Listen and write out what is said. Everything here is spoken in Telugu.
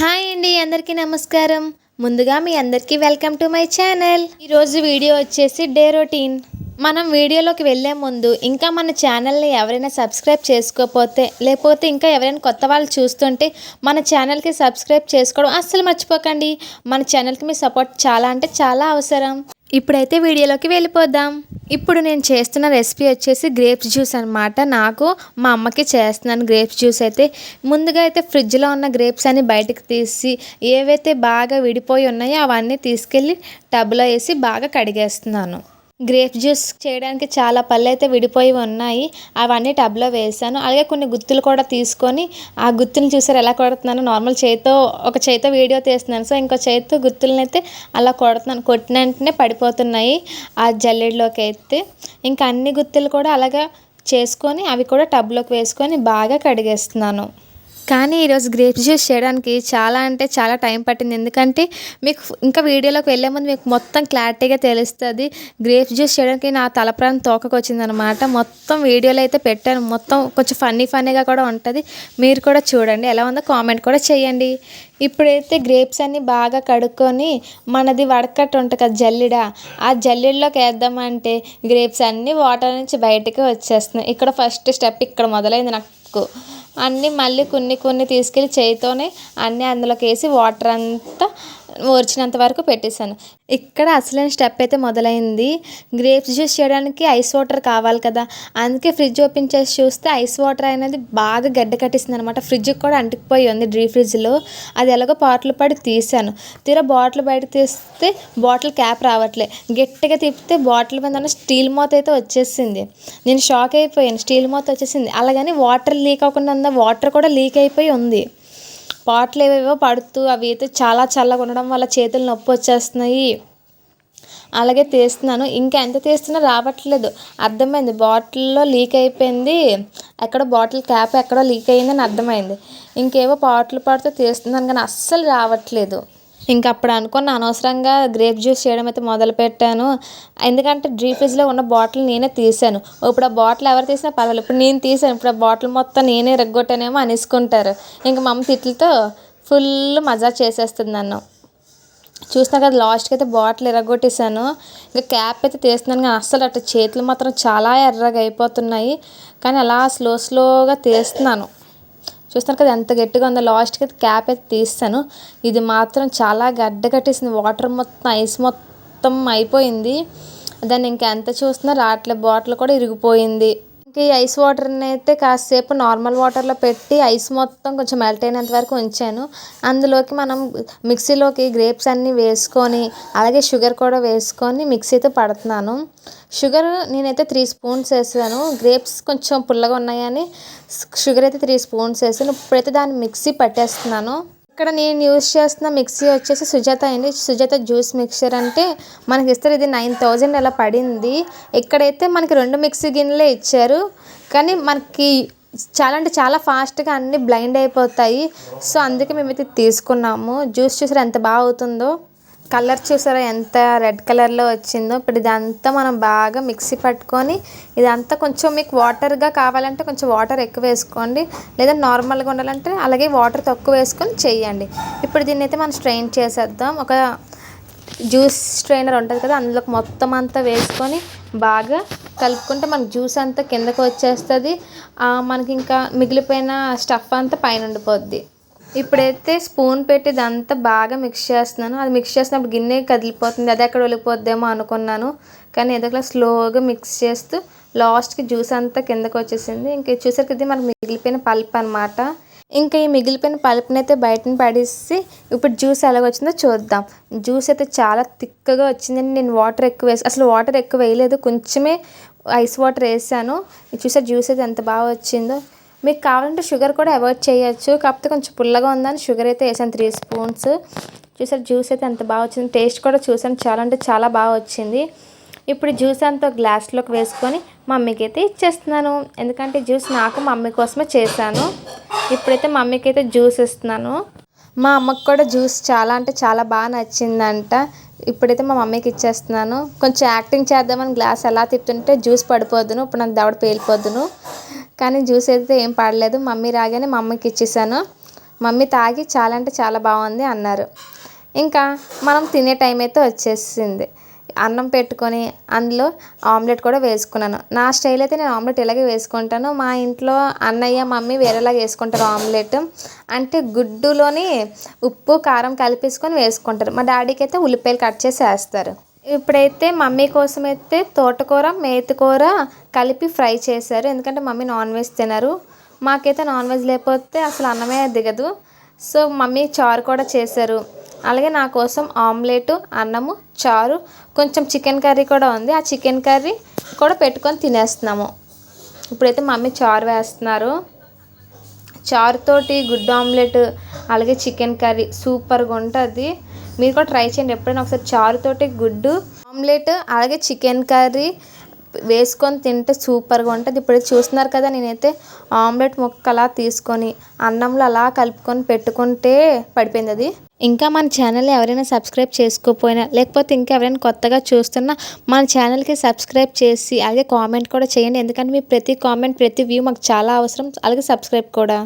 హాయ్ అండి, అందరికీ నమస్కారం. ముందుగా మీ అందరికీ వెల్కమ్ టు మై ఛానల్. ఈరోజు వీడియో వచ్చేసి డే రొటీన్. మనం వీడియోలోకి వెళ్ళే ముందు ఇంకా మన ఛానల్ని ఎవరైనా సబ్స్క్రైబ్ చేసుకోకపోతే, లేకపోతే ఇంకా ఎవరైనా కొత్త వాళ్ళు చూస్తుంటే మన ఛానల్కి సబ్స్క్రైబ్ చేసుకోవడం అస్సలు మర్చిపోకండి. మన ఛానల్కి మీ సపోర్ట్ చాలా అంటే చాలా అవసరం. ఇప్పుడైతే వీడియోలోకి వెళ్ళిపోదాం. ఇప్పుడు నేను చేస్తున్న రెసిపీ వచ్చేసి గ్రేప్స్ జ్యూస్ అనమాట. నాకు మా అమ్మకి చేస్తున్నాను గ్రేప్స్ జ్యూస్. అయితే ముందుగా అయితే ఫ్రిడ్జ్లో ఉన్న గ్రేప్స్ అన్ని బయటకు తీసి ఏవైతే బాగా విడిపోయి ఉన్నాయో అవన్నీ తీసుకెళ్ళి టబ్లో వేసి బాగా కడిగేస్తున్నాను. గ్రేప్ జ్యూస్ చేయడానికి చాలా పళ్ళు అయితే విడిపోయి ఉన్నాయి, అవన్నీ టబ్లో వేసాను. అలాగే కొన్ని గుత్తులు కూడా తీసుకొని ఆ గుత్తులు చూసారు ఎలా కొడుతున్నాను. నార్మల్ చేతితో ఒక చేతితో వీడియో తీస్తున్నాను, సో ఇంకో చేతితో గుత్తులను అయితే అలా కొడుతున్నాను. కొట్టిన వెంటనే పడిపోతున్నాయి ఆ జల్లెడలోకి. అయితే ఇంకా అన్ని గుత్తులు కూడా అలాగా చేసుకొని అవి కూడా టబ్లోకి వేసుకొని బాగా కడిగేస్తున్నాను. కానీ ఈరోజు గ్రేప్స్ జ్యూస్ చేయడానికి చాలా అంటే చాలా టైం పట్టింది. ఎందుకంటే మీకు ఇంకా వీడియోలోకి వెళ్ళే ముందు మీకు మొత్తం క్లారిటీగా తెలుస్తుంది. గ్రేప్స్ జ్యూస్ చేయడానికి నా తలప్రాణం తోకకు వచ్చిందనమాట. మొత్తం వీడియోలో అయితే పెట్టాను. మొత్తం కొంచెం ఫన్నీగా కూడా ఉంటుంది. మీరు కూడా చూడండి, ఎలా ఉందో కామెంట్ కూడా చేయండి. ఇప్పుడైతే గ్రేప్స్ అన్నీ బాగా కడుక్కొని మనది వడకట్టు ఉంటుంది కదా జల్లెడ, ఆ జల్లెడలోకి వేద్దామంటే గ్రేప్స్ అన్నీ వాటర్ నుంచి బయటకు వచ్చేస్తున్నాయి. ఇక్కడ ఫస్ట్ స్టెప్ ఇక్కడ మొదలైంది నాకు. అన్నీ మళ్ళీ కొన్ని తీసుకెళ్ళి చేయితోనే అన్నీ అందులోకి వేసి వాటర్ అంతా ఓర్చినంత వరకు పెట్టేశాను. ఇక్కడ అసలైన స్టెప్ అయితే మొదలైంది. గ్రేప్స్ జ్యూస్ చేయడానికి ఐస్ వాటర్ కావాలి కదా, అందుకే ఫ్రిడ్జ్ ఓపెన్ చేసి చూస్తే ఐస్ వాటర్ అనేది బాగా గడ్డ కట్టేసింది అనమాట. ఫ్రిడ్జ్కి కూడా అంటుకుపోయి ఉంది డీ ఫ్రిడ్జ్లో. అది ఎలాగో పాటలు పడి తీసాను. తీరా బాటిల్ బయట తీస్తే బాటిల్ క్యాప్ రావట్లే. గట్టిగా తిప్పితే బాటిల్ మీద ఉన్న స్టీల్ మూత అయితే వచ్చేసింది. నేను షాక్ అయిపోయాను, స్టీల్ మూత వచ్చేసింది. అలాగని వాటర్ లీక్ అవ్వకుండా ఉందా, వాటర్ కూడా లీక్ అయిపోయి ఉంది. పాటలు ఏవేవో పడుతూ అవి అయితే చాలా చల్లగా ఉండడం వల్ల చేతులు నొప్పి వచ్చేస్తున్నాయి. అలాగే తీస్తున్నాను, ఇంకా ఎంత తీస్తున్నా రావట్లేదు. అర్థమైంది బాటిల్లో లీక్ అయిపోయింది, ఎక్కడో బాటిల్ క్యాప్ ఎక్కడో లీక్ అయ్యిందని అర్థమైంది. ఇంకేవో పాటలు పడుతూ తీస్తున్నాను కానీ అస్సలు రావట్లేదు. ఇంక అప్పుడు అనుకున్న అనవసరంగా గ్రేప్ జ్యూస్ చేయడం అయితే మొదలుపెట్టాను. ఎందుకంటే డీ ఫ్రిడ్జ్లో ఉన్న బాటిల్ నేనే తీసాను. ఇప్పుడు ఆ బాటిల్ ఎవరు తీసినా పర్వాలేదు, ఇప్పుడు నేను తీసాను. ఇప్పుడు ఆ బాటిల్ మొత్తం నేనే రెగ్గొట్టానేమో అనేసుకుంటారు. ఇంకా మా అమ్మ తిట్లతో ఫుల్ మజా చేసేస్తుంది నన్ను. చూసినా కదా లాస్ట్కి అయితే బాటిల్ ఎరగొట్టేసాను. ఇంకా క్యాప్ అయితే తీస్తున్నాను కానీ అస్సలు అట్లా చేతులు మాత్రం చాలా ఎర్రగా అయిపోతున్నాయి. కానీ అలా స్లోగా తీస్తున్నాను. చూస్తాను కదా ఎంత గట్టిగా ఉందో. లాస్ట్కి అయితే క్యాప్ అయితే తీస్తాను. ఇది మాత్రం చాలా గడ్డ కట్టేసింది. వాటర్ మొత్తం ఐస్ మొత్తం అయిపోయింది. దాన్ని ఇంకా ఎంత చూస్తున్నా రావట్లేదు. బాటిల్ కూడా ఇరిగిపోయింది. ఇంకా ఈ ఐస్ వాటర్ని అయితే కాసేపు నార్మల్ వాటర్లో పెట్టి ఐస్ మొత్తం కొంచెం మెల్ట్ అయినంత వరకు ఉంచాను. అందులోకి మనం మిక్సీలోకి గ్రేప్స్ అన్నీ వేసుకొని అలాగే షుగర్ కూడా వేసుకొని మిక్సీతో పడుతున్నాను. షుగర్ నేనైతే 3 స్పూన్స్ వేసాను. గ్రేప్స్ కొంచెం పుల్లగా ఉన్నాయని షుగర్ అయితే 3 స్పూన్స్ వేసాను. ఇప్పుడైతే దాన్ని మిక్సీ పట్టేస్తున్నాను. ఇక్కడ నేను యూజ్ చేస్తున్న మిక్సీ వచ్చేసి సుజాత అండి. Sujatha juice mixer. అంటే మనకి ఇస్తారు, ఇది 9000 అలా పడింది. ఇక్కడైతే మనకి 2 మిక్సీ గిన్నెలే ఇచ్చారు, కానీ మనకి చాలా అంటే చాలా ఫాస్ట్గా అన్నీ బ్లైండ్ అయిపోతాయి. సో అందుకే మేమైతే తీసుకున్నాము. జ్యూస్ చూసారా ఎంత బాగా అవుతుందో. కలర్ చూసారా ఎంత రెడ్ కలర్లో వచ్చిందో. ఇప్పుడు ఇదంతా మనం బాగా మిక్సీ పట్టుకొని ఇదంతా కొంచెం మీకు వాటర్గా కావాలంటే కొంచెం వాటర్ ఎక్కువ వేసుకోండి, లేదా నార్మల్గా ఉండాలంటే అలాగే వాటర్ తక్కువ వేసుకొని చేయండి. ఇప్పుడు దీన్ని అయితే మనం స్ట్రెయిన్ చేసేద్దాం. ఒక జ్యూస్ స్ట్రెయినర్ ఉంటుంది కదా, అందులోకి మొత్తం అంతా వేసుకొని బాగా కలుపుకుంటే మనకి జ్యూస్ అంతా కిందకు వచ్చేస్తుంది. మనకి ఇంకా మిగిలిపోయిన స్టఫ్ అంతా పైన ఉండిపోద్ది. ఇప్పుడైతే స్పూన్ పెట్టి ఇదంతా బాగా మిక్స్ చేస్తున్నాను. అది మిక్స్ చేసినప్పుడు గిన్నె కదిలిపోతుంది, అది ఎక్కడ వెళ్ళిపోద్దేమో అనుకున్నాను. కానీ ఏదో స్లోగా మిక్స్ చేస్తూ లాస్ట్కి జ్యూస్ అంతా కిందకు వచ్చేసింది. ఇంక చూసారు ఇది మనకు మిగిలిపోయిన పల్ప్ అనమాట. ఇంకా ఈ మిగిలిపోయిన పల్ప్ని అయితే బయటని పడేసి ఇప్పుడు జ్యూస్ ఎలాగొచ్చిందో చూద్దాం. జ్యూస్ అయితే చాలా థిక్గా వచ్చిందండి. నేను వాటర్ ఎక్కువ అసలు వాటర్ ఎక్కువ వేయలేదు, కొంచెమే ఐస్ వాటర్ వేసాను. చూసారు జ్యూస్ అయితే ఎంత బాగా వచ్చిందో. మీకు కావాలంటే షుగర్ కూడా అవాయిడ్ చేయొచ్చు, కాకపోతే కొంచెం పుల్లగా ఉందని షుగర్ అయితే వేసాను 3 స్పూన్స్. చూసారు జ్యూస్ అయితే ఎంత బాగా వచ్చింది. టేస్ట్ కూడా చూసాను, చాలా అంటే చాలా బాగా వచ్చింది. ఇప్పుడు జ్యూస్ అంతా గ్లాస్లోకి వేసుకొని మమ్మీకి అయితే ఇచ్చేస్తున్నాను. ఎందుకంటే జ్యూస్ నాకు మమ్మీ కోసమే చేశాను. ఇప్పుడైతే మమ్మీకి అయితే జ్యూస్ ఇస్తున్నాను. మా అమ్మకు కూడా జ్యూస్ చాలా అంటే చాలా బాగా నచ్చిందంట. ఇప్పుడైతే మా మమ్మీకి ఇచ్చేస్తున్నాను. కొంచెం యాక్టింగ్ చేద్దామని గ్లాస్ ఎలా తిప్పుతుంటే జ్యూస్ పడిపోద్దును, ఇప్పుడు నాకు దవడ పేలిపోద్దును. కానీ జ్యూస్ అయితే ఏం పడలేదు. మమ్మీ రాగానే మా అమ్మకి ఇచ్చేసాను. మమ్మీ తాగి చాలా అంటే చాలా బాగుంది అన్నారు. ఇంకా మనం తినే టైం అయితే వచ్చేసింది. అన్నం పెట్టుకొని అందులో ఆమ్లెట్ కూడా వేసుకున్నాను. నా స్టైల్ అయితే నేను ఆమ్లెట్ ఇలాగే వేసుకుంటాను. మా ఇంట్లో అన్నయ్య మమ్మీ వేరేలాగా వేసుకుంటారు ఆమ్లెట్. అంటే గుడ్డులోని ఉప్పు కారం కలిపేసుకొని వేసుకుంటారు. మా డాడీకి అయితే ఉల్లిపాయలు కట్ చేసి వేస్తారు. ఇప్పుడైతే మమ్మీ కోసం అయితే తోటకూర మేతికూర కలిపి ఫ్రై చేశారు. ఎందుకంటే మమ్మీ నాన్ వెజ్ తినరు. మాకైతే నాన్ వెజ్ లేకపోతే అసలు అన్నమే దిగదు. సో మమ్మీ చారు కూడా చేశారు. అలాగే నా కోసం ఆమ్లెట్, అన్నము, చారు, కొంచెం చికెన్ కర్రీ కూడా ఉంది. ఆ చికెన్ కర్రీ కూడా పెట్టుకొని తినేస్తున్నాము. ఇప్పుడైతే మమ్మీ చారు వేస్తున్నారు. చారుతోటి గుడ్డు ఆమ్లెట్ అలాగే చికెన్ కర్రీ సూపర్గా ఉంటుంది. మీరు కూడా ట్రై చేయండి ఎప్పుడైనా ఒకసారి. చారుతోటి గుడ్డు ఆమ్లెట్ అలాగే చికెన్ కర్రీ వేసుకొని తింటే సూపర్గా ఉంటుంది. ఇప్పుడు చూస్తున్నారు కదా, నేనైతే ఆమ్లెట్ ముక్క అలా తీసుకొని అన్నంలో అలా కలుపుకొని పెట్టుకుంటే పడిపోయింది అది. ఇంకా మన ఛానల్ని ఎవరైనా సబ్స్క్రైబ్ చేసుకోకపోయినా లేకపోతే ఇంకా ఎవరైనా కొత్తగా చూస్తున్నా మన ఛానల్కి సబ్స్క్రైబ్ చేసి అలాగే కామెంట్ కూడా చేయండి. ఎందుకంటే మీ ప్రతి కామెంట్ ప్రతి వ్యూ మాకు చాలా అవసరం. అలాగే సబ్స్క్రైబ్ కూడా.